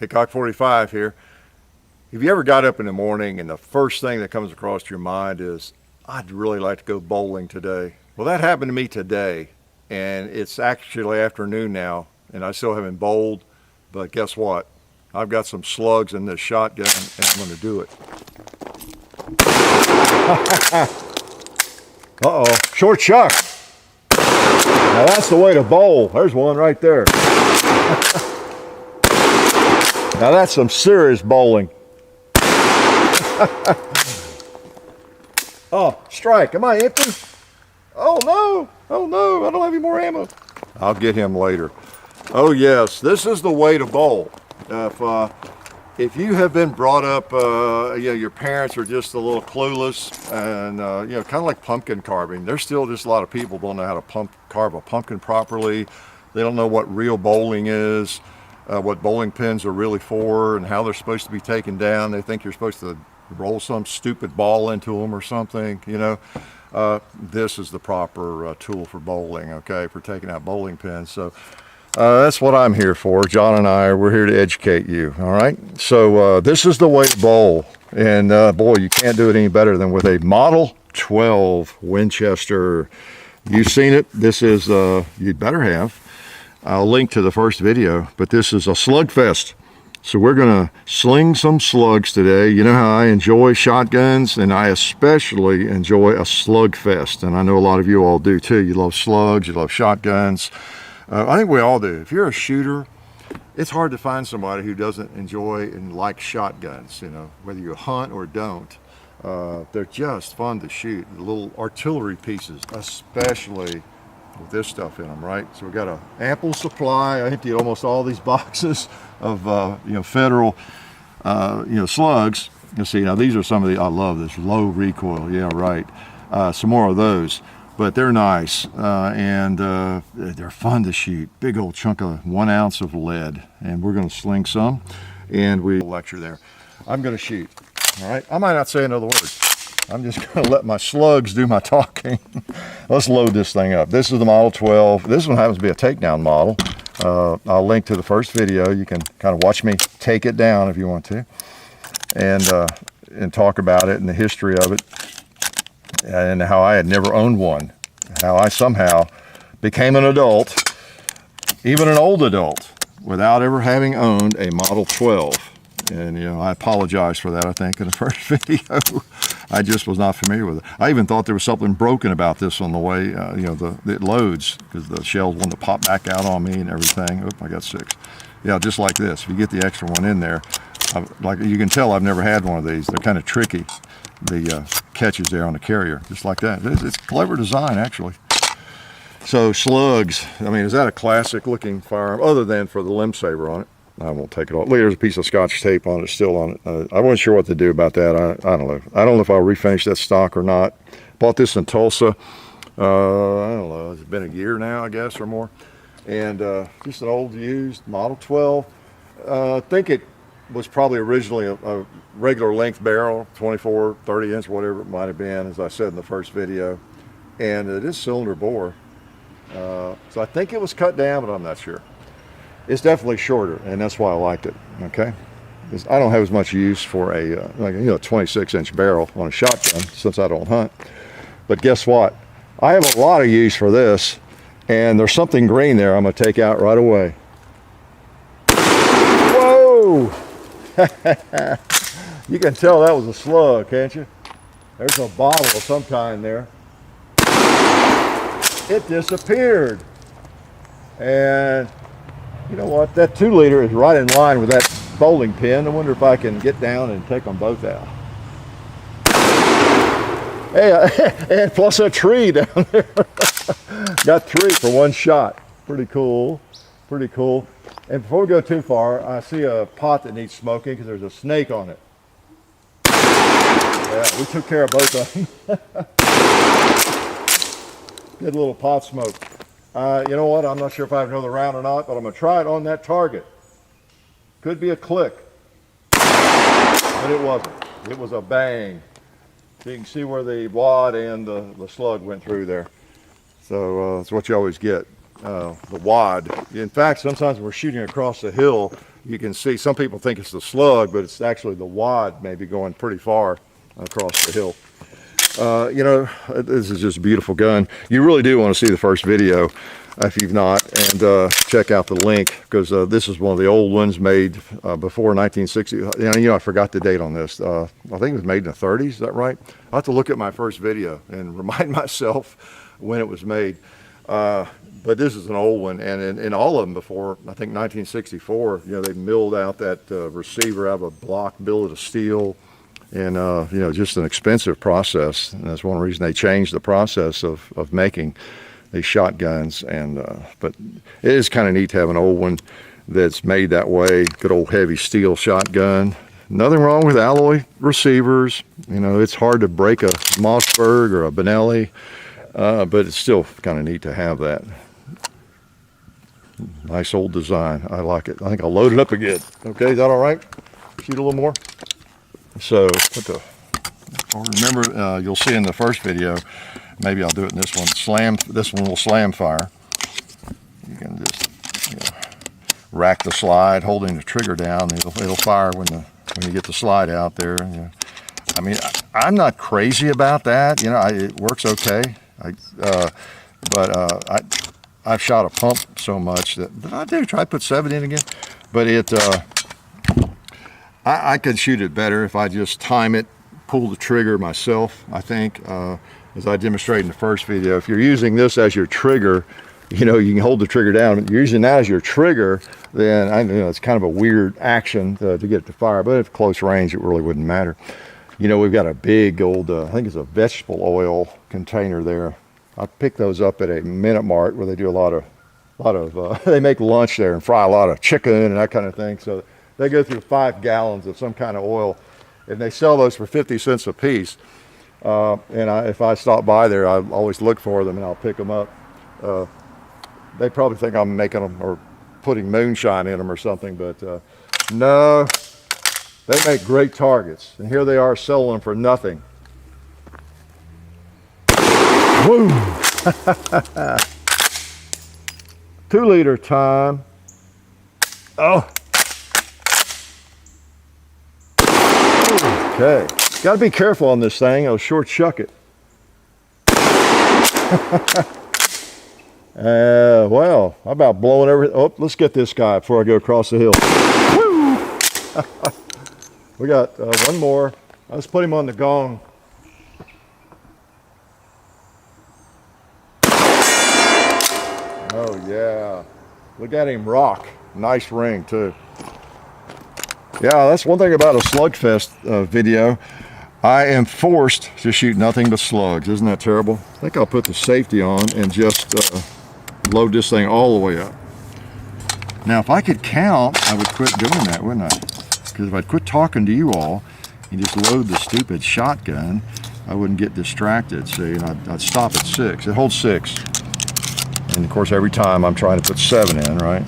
Hickok 45 here. Have you ever got up in the morning and the first thing that comes across your mind is, I'd really like to go bowling today? Well, that happened to me today, and it's actually afternoon now, and I still haven't bowled, but guess what? I've got some slugs in this shotgun, and I'm going to do it. Uh-oh, short chuck. Now that's the way to bowl. There's one right there. Now that's some serious bowling. Oh, strike. Am I empty? Oh no. Oh no, I don't have any more ammo. I'll get him later. Oh yes, this is the way to bowl. If you have been brought up, your parents are just a little clueless, and kind of like pumpkin carving. There's still just a lot of people don't know how to carve a pumpkin properly. They don't know what real bowling is, what bowling pins are really for, and how they're supposed to be taken down. They think you're supposed to roll some stupid ball into them or something. This is the proper tool for bowling. Okay, for taking out bowling pins. So. That's what I'm here for. John and we're here to educate you, all right? So this is the way to bowl, and boy, you can't do it any better than with a Model 12 Winchester. You've seen it. This is, you'd better have. I'll link to the first video, but this is a SlugFest. So we're gonna sling some slugs today. You know how I enjoy shotguns, and I especially enjoy a SlugFest, and I know a lot of you all do too. You love slugs, you love shotguns. I think we all do. If you're a shooter, it's hard to find somebody who doesn't enjoy and like shotguns, whether you hunt or don't. They're just fun to shoot. The little artillery pieces, especially with this stuff in them, right? So we've got an ample supply. I emptied almost all these boxes of, federal, slugs. You see, now these are some of the, I love this, low recoil. Yeah, right. Some more of those. But they're nice, and they're fun to shoot. Big old chunk of 1 ounce of lead, and we're going to sling some, and we lecture there. I'm going to shoot, all right? I might not say another word. I'm just going to let my slugs do my talking. Let's load this thing up. This is the Model 12. This one happens to be a takedown model. I'll link to the first video. You can kind of watch me take it down if you want to, and talk about it and the history of it, and how I had never owned one, how I somehow became an adult, even an old adult, without ever having owned a Model 12. And I apologize for that, I think, in the first video. I just was not familiar with it. I even thought there was something broken about this on the way, it loads, because the shells wanted to pop back out on me and everything. Oop, I got 6. Yeah, just like this. If you get the extra one in there, like you can tell, I've never had one of these. They're kind of tricky. The catches there on the carrier, just like that. It's clever design, actually. So slugs, I mean, is that a classic looking firearm, other than for the limb saber on it? I won't take it off. Look, there's a piece of Scotch tape on it, still on it. I wasn't sure what to do about that. I don't know. I don't know if I'll refinish that stock or not. Bought this in Tulsa. I don't know. It's been a year now, I guess, or more. And just an old used Model 12. I think it was probably originally a regular length barrel, 24, 30 inch, whatever it might have been, as I said in the first video. And it is cylinder bore. So I think it was cut down, but I'm not sure. It's definitely shorter, and that's why I liked it, okay? I don't have as much use for a 26 inch barrel on a shotgun, since I don't hunt. But guess what? I have a lot of use for this, and there's something green there I'm gonna take out right away. Whoa! You can tell that was a slug, can't you? There's a bottle of some kind there. It disappeared. And you know what? That 2 liter is right in line with that bowling pin. I wonder if I can get down and take them both out. Hey, and plus that tree down there. Got 3 for 1 shot. Pretty cool. Pretty cool. And before we go too far, I see a pot that needs smoking because there's a snake on it. Yeah, we took care of both of them. Good little pot smoke. You know what? I'm not sure if I have another round or not, but I'm going to try it on that target. Could be a click. But it wasn't. It was a bang. So you can see where the wad and the slug went through there. So that's what you always get. the wad. In fact, sometimes when we're shooting across the hill, you can see some people think it's the slug, but it's actually the wad maybe going pretty far across the hill. You know, this is just a beautiful gun. You really do want to see the first video if you've not, and check out the link, because this is one of the old ones made before 1960. You know, I forgot the date on this. I think it was made in the 30s, is that right? I'll have to look at my first video and remind myself when it was made. But this is an old one, and in all of them before, I think 1964, you know, they milled out that receiver out of a block billet of steel, and you know, just an expensive process. And that's one reason they changed the process of making these shotguns. And but it is kind of neat to have an old one that's made that way. Good old heavy steel shotgun. Nothing wrong with alloy receivers. You know, it's hard to break a Mossberg or a Benelli, but it's still kind of neat to have that. Nice old design. I like it. I think I'll load it up again. Okay, is that all right? Shoot a little more. So, remember, you'll see in the first video, maybe I'll do it in this one, this one will slam fire. You can just, you know, rack the slide, holding the trigger down, it'll fire when you get the slide out there. You know. I mean, I'm not crazy about that, you know, it works okay. I've shot a pump so much that I do try to put 7 in again, but I could shoot it better if I just time it, pull the trigger myself. I think, as I demonstrated in the first video, if you're using this as your trigger, you know, you can hold the trigger down. If you're using that as your trigger, then I know it's kind of a weird action to get it to fire, but at close range, it really wouldn't matter. You know, we've got a big old, I think it's a vegetable oil container there. I picked those up at a Minute Mart where they do a lot of they make lunch there and fry a lot of chicken and that kind of thing. So they go through 5 gallons of some kind of oil, and they sell those for 50 cents a piece. If I stop by there, I always look for them and I'll pick them up. They probably think I'm making them or putting moonshine in them or something, but no, they make great targets. And here they are selling them for nothing. Woo! 2-liter time. Oh. Okay. Got to be careful on this thing. I'll short chuck it. Well, how about blowing everything? Oh, let's get this guy before I go across the hill. Woo! We got one more. Let's put him on the gong. Oh yeah, look at him rock. Nice ring too. Yeah, that's one thing about a SlugFest video. I am forced to shoot nothing but slugs. Isn't that terrible? I think I'll put the safety on and just load this thing all the way up. Now, if I could count, I would quit doing that, wouldn't I? Because if I'd quit talking to you all and just load the stupid shotgun, I wouldn't get distracted. See, and I'd stop at 6. It holds 6. And of course, every time I'm trying to put 7 in, right?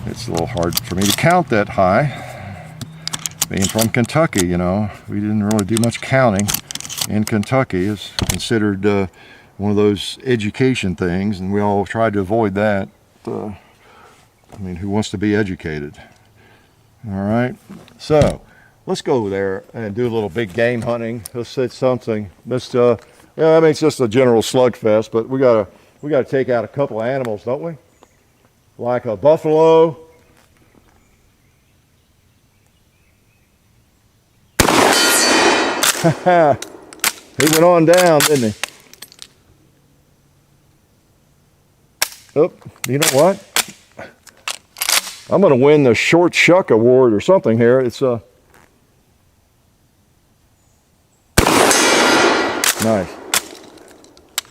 It's a little hard for me to count that high. Being from Kentucky, you know, we didn't really do much counting in Kentucky. It's considered one of those education things, and we all tried to avoid that. I mean, who wants to be educated? All right, so let's go there and do a little big game hunting. Let's say something. Let's, yeah, I mean, it's just a general slugfest, but we gotta take out a couple of animals, don't we? Like a buffalo. He went on down, didn't he? Oh, you know what? I'm going to win the short shuck award or something here. It's nice.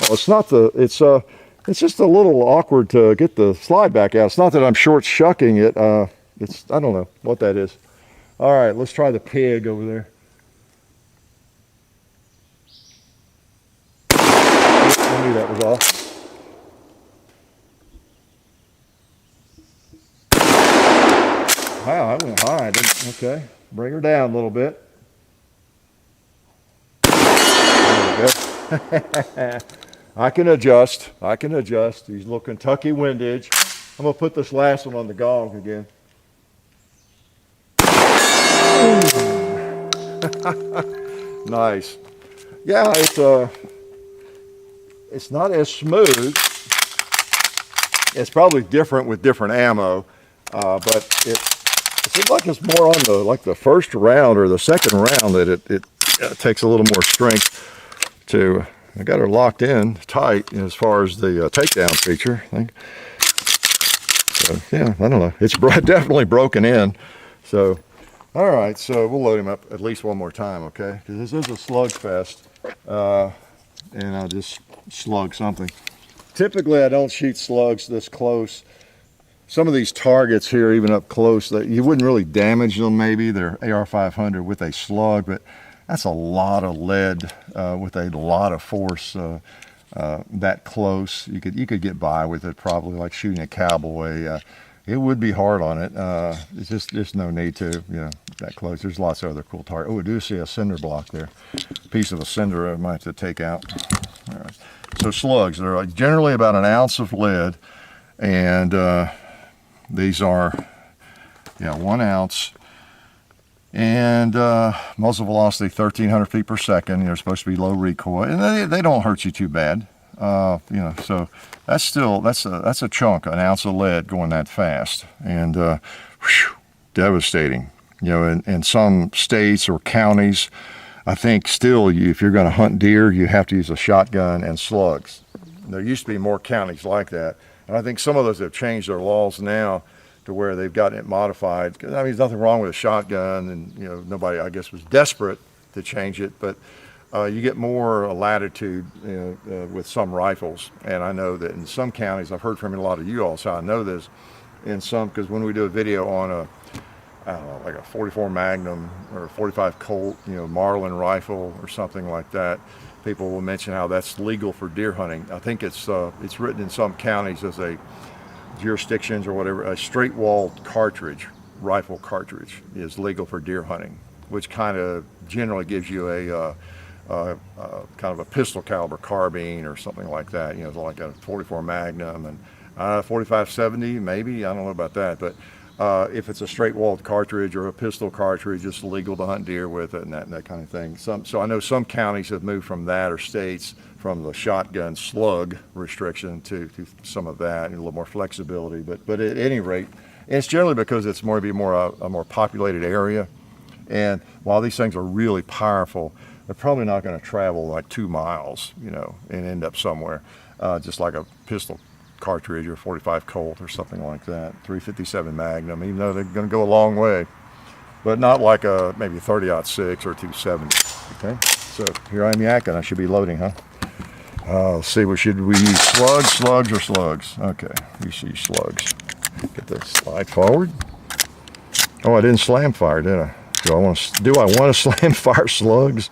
Well, it's not the. It's just a little awkward to get the slide back out. It's not that I'm short shucking it. I don't know what that is. All right, let's try the pig over there. I knew that was off. Wow, I went high. Okay, bring her down a little bit. There we go. I can adjust. These little Kentucky windage. I'm gonna put this last one on the gong again. Nice. Yeah, it's not as smooth. It's probably different with different ammo, but it seems like it's more on the first round or the second round that it takes a little more strength to. I got her locked in tight as far as the takedown feature, I think. So yeah, I don't know. It's definitely broken in. So, all right. So we'll load him up at least one more time, okay? Because this is a SlugFest, and I'll just slug something. Typically, I don't shoot slugs this close. Some of these targets here, even up close, that you wouldn't really damage them. Maybe they're AR-500 with a slug, but that's a lot of lead with a lot of force that close. You could get by with it probably, like shooting a cowboy. It would be hard on it. It's just no need to, that close. There's lots of other cool targets. Oh, we do see a cinder block there. Piece of a cinder I might have to take out. All right. So slugs, they're like generally about an ounce of lead, and these are 1 ounce. And muzzle velocity 1,300 feet per second. They're supposed to be low recoil, and they don't hurt you too bad. So that's a chunk, an ounce of lead going that fast, and whew, devastating. In some states or counties, I think still, if you're going to hunt deer, you have to use a shotgun and slugs. There used to be more counties like that, and I think some of those have changed their laws now to where they've gotten it modified. I mean, there's nothing wrong with a shotgun, and nobody, I guess, was desperate to change it, but you get more latitude with some rifles. And I know that in some counties, I've heard from a lot of you all, so I know this, in some, because when we do a video on I don't know, like a 44 Magnum or a 45 Colt, Marlin rifle or something like that, people will mention how that's legal for deer hunting. I think it's written in some counties as a jurisdictions or whatever, a straight walled cartridge, rifle cartridge, is legal for deer hunting, which kind of generally gives you a kind of a pistol caliber carbine or something like that, like a 44 Magnum and 45-70 maybe, I don't know about that, but if it's a straight walled cartridge or a pistol cartridge, it's legal to hunt deer with it and that kind of thing. So I know some counties have moved from that, or states, from the shotgun slug restriction to some of that, and a little more flexibility. But at any rate, it's generally because it's a more populated area. And while these things are really powerful, they're probably not going to travel like 2 miles, and end up somewhere, just like a pistol cartridge or 45 Colt or something like that, 357 Magnum, even though they're going to go a long way, but not like a maybe 30-06 or 270. Okay, so here I'm yakking. I should be loading, huh? Let's see, should we use slugs or slugs? Okay, we see slugs. Get the slide forward. Oh, I didn't slam fire, did I? Do I want to slam fire slugs?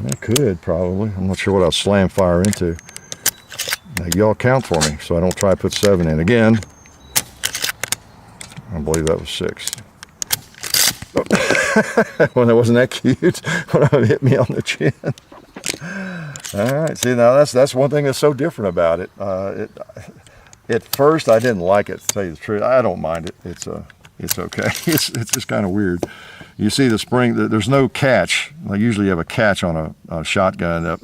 I could probably. I'm not sure what I'll slam fire into. Now, y'all count for me, so I don't try to put 7 in again. I believe that was 6. Well, that wasn't that cute. When it hit me on the chin. All right. See, now that's one thing that's so different about it. At first, I didn't like it. To tell you the truth, I don't mind it. It's okay. It's just kind of weird. You see the spring. There's no catch. Like usually you have a catch on a shotgun up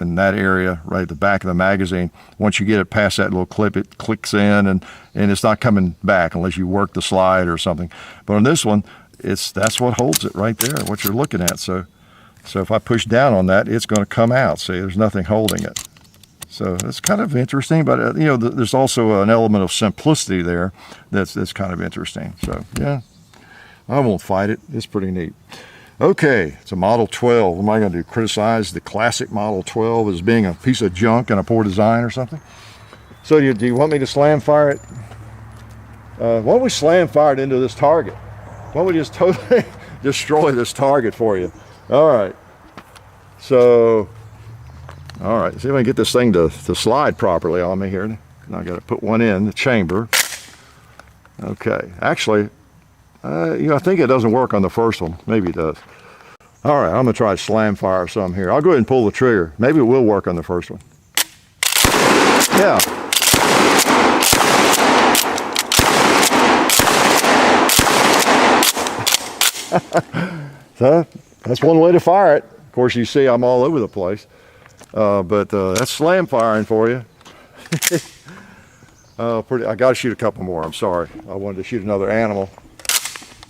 in that area, right at the back of the magazine. Once you get it past that little clip, it clicks in and it's not coming back unless you work the slide or something. But on this one, that's what holds it right there, what you're looking at. So if I push down on that, it's going to come out. See, there's nothing holding it. So it's kind of interesting, but there's also an element of simplicity there that's kind of interesting. So yeah, I won't fight it. It's pretty neat. Okay, it's a Model 12. What am I going to do? Criticize the classic Model 12 as being a piece of junk and a poor design or something? So do you want me to slam fire it? Why don't we slam fire it into this target? Why don't we just totally destroy this target for you? All right. So, all right. See if I can get this thing to slide properly on me here. I got to put one in the chamber. Okay. Actually, I think it doesn't work on the first one. Maybe it does. All right. I'm going to try to slam fire some here. I'll go ahead and pull the trigger. Maybe it will work on the first one. Yeah. So that's one way to fire it. Of course, you see I'm all over the place, but that's slam firing for you. I got to shoot a couple more. I'm sorry. I wanted to shoot another animal.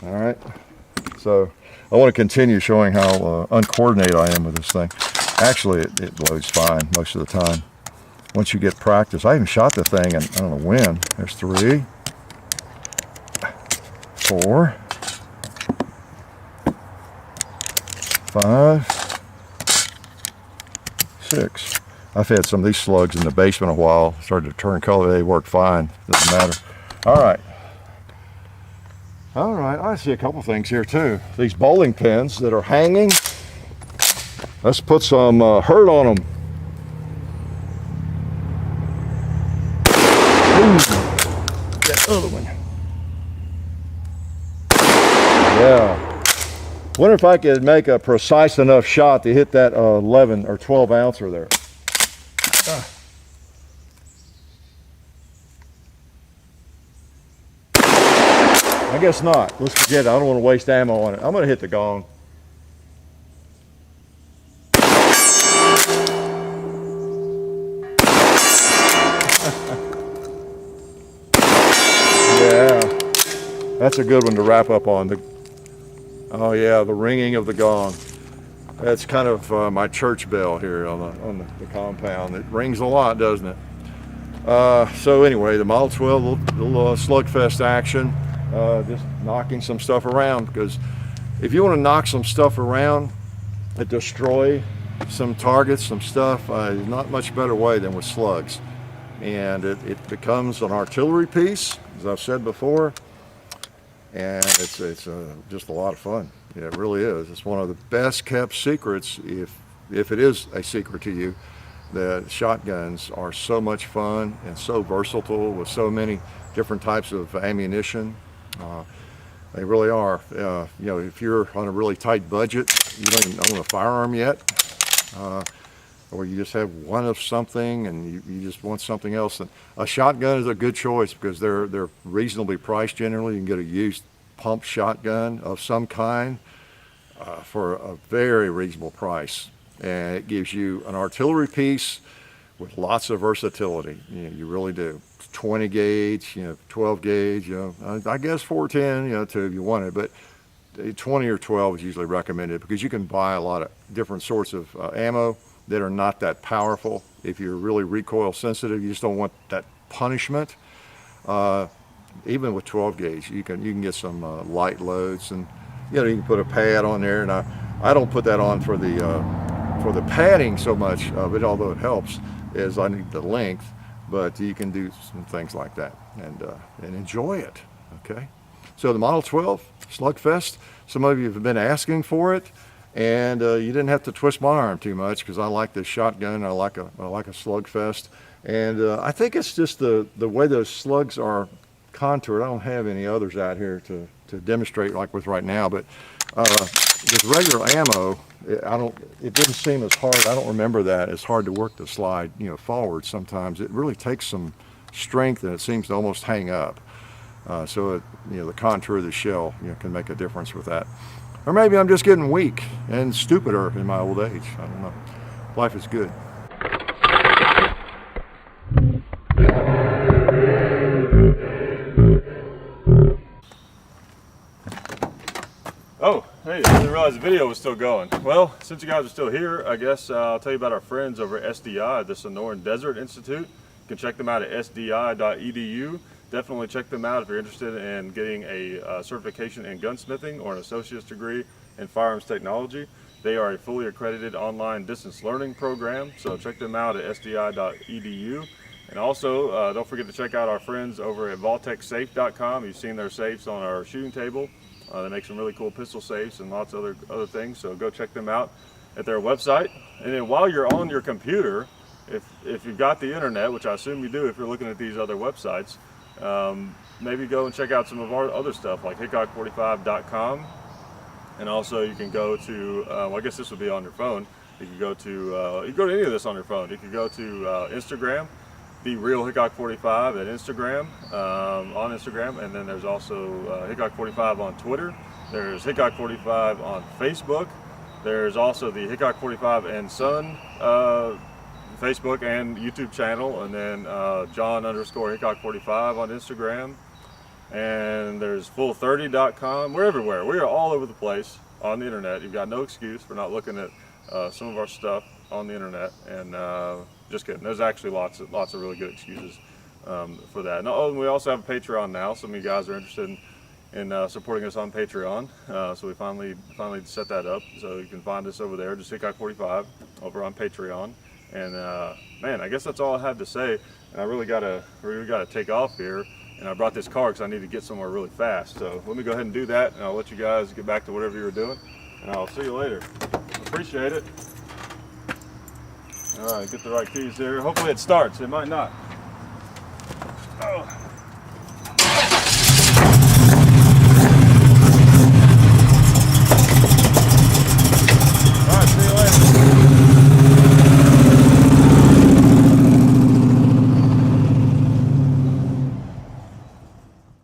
All right. So I want to continue showing how uncoordinated I am with this thing. Actually, it loads fine most of the time. Once you get practice, I even shot the thing, and I don't know when. There's 3, 4, 5, 6. I've had some of these slugs in the basement a while. Started to turn color. They work fine. Doesn't matter. All right. All right. I see a couple things here too. These bowling pins that are hanging. Let's put some hurt on them. Ooh, that other one. Yeah. Wonder if I could make a precise enough shot to hit that 11 or 12 ouncer there. I guess not. Let's forget it. I don't want to waste ammo on it. I'm going to hit the gong. Yeah, that's a good one to wrap up on. Oh yeah, the ringing of the gong. That's kind of my church bell here on the compound. It rings a lot, doesn't it? So anyway, the Model 12 little SlugFest action. Just knocking some stuff around, because if you want to knock some stuff around and destroy some targets, some stuff, there's not much better way than with slugs. And it becomes an artillery piece, as I've said before, and it's just a lot of fun. Yeah, it really is. It's one of the best kept secrets, if it is a secret to you, that shotguns are so much fun and so versatile with so many different types of ammunition. They really are. You know, if you're on a really tight budget, you don't even own a firearm yet, or you just have one of something and you just want something else, then a shotgun is a good choice, because they're reasonably priced generally. You can get a used pump shotgun of some kind for a very reasonable price, and it gives you an artillery piece with lots of versatility. You know, you really do. 20 gauge, 12 gauge, I guess 410, too, if you want it, but 20 or 12 is usually recommended, because you can buy a lot of different sorts of ammo that are not that powerful. If you're really recoil sensitive, you just don't want that punishment. Even with 12 gauge, you can get some light loads, and you can put a pad on there, and I don't put that on for the padding so much of it, although it helps, as I need the length. But you can do some things like that and enjoy it. Okay, so the Model 12 SlugFest. Some of you have been asking for it, and you didn't have to twist my arm too much, because I like this shotgun. I like a SlugFest, and I think it's just the way those slugs are contoured. I don't have any others out here to demonstrate like with right now, but with regular ammo, it didn't seem as hard. I don't remember that. It's hard to work the slide, forward sometimes. It really takes some strength, and it seems to almost hang up. So the contour of the shell, can make a difference with that. Or maybe I'm just getting weak and stupider in my old age. I don't know. Life is good. Oh, hey, I didn't realize the video was still going. Well, since you guys are still here, I guess I'll tell you about our friends over at SDI, the Sonoran Desert Institute. You can check them out at sdi.edu. Definitely check them out if you're interested in getting a certification in gunsmithing or an associate's degree in firearms technology. They are a fully accredited online distance learning program, so check them out at sdi.edu. And also, don't forget to check out our friends over at vaultecsafe.com. You've seen their safes on our shooting table. They make some really cool pistol safes and lots of other things, so go check them out at their website. And then while you're on your computer, if you've got the internet, which I assume you do if you're looking at these other websites, maybe go and check out some of our other stuff like hickok45.com. And also you can go to, well, I guess this would be on your phone. You can go to any of this on your phone. You can go to Instagram The Real Hickok 45 at Instagram, on Instagram, and then there's also Hickok 45 on Twitter. There's Hickok 45 on Facebook. There's also the Hickok 45 and Son Facebook and YouTube channel, and then John_Hickok 45 on Instagram. And there's full30.com. We're everywhere. We are all over the place on the internet. You've got no excuse for not looking at some of our stuff on the internet. And just kidding. There's actually lots of really good excuses for that. And we also have a Patreon now. Some of you guys are interested in supporting us on Patreon. So we finally set that up. So you can find us over there. Just Hickok 45 over on Patreon. And man, I guess that's all I had to say. And I really gotta take off here. And I brought this car because I need to get somewhere really fast. So let me go ahead and do that, and I'll let you guys get back to whatever you were doing. And I'll see you later. Appreciate it. All right, get the right keys here. Hopefully it starts. It might not. Oh.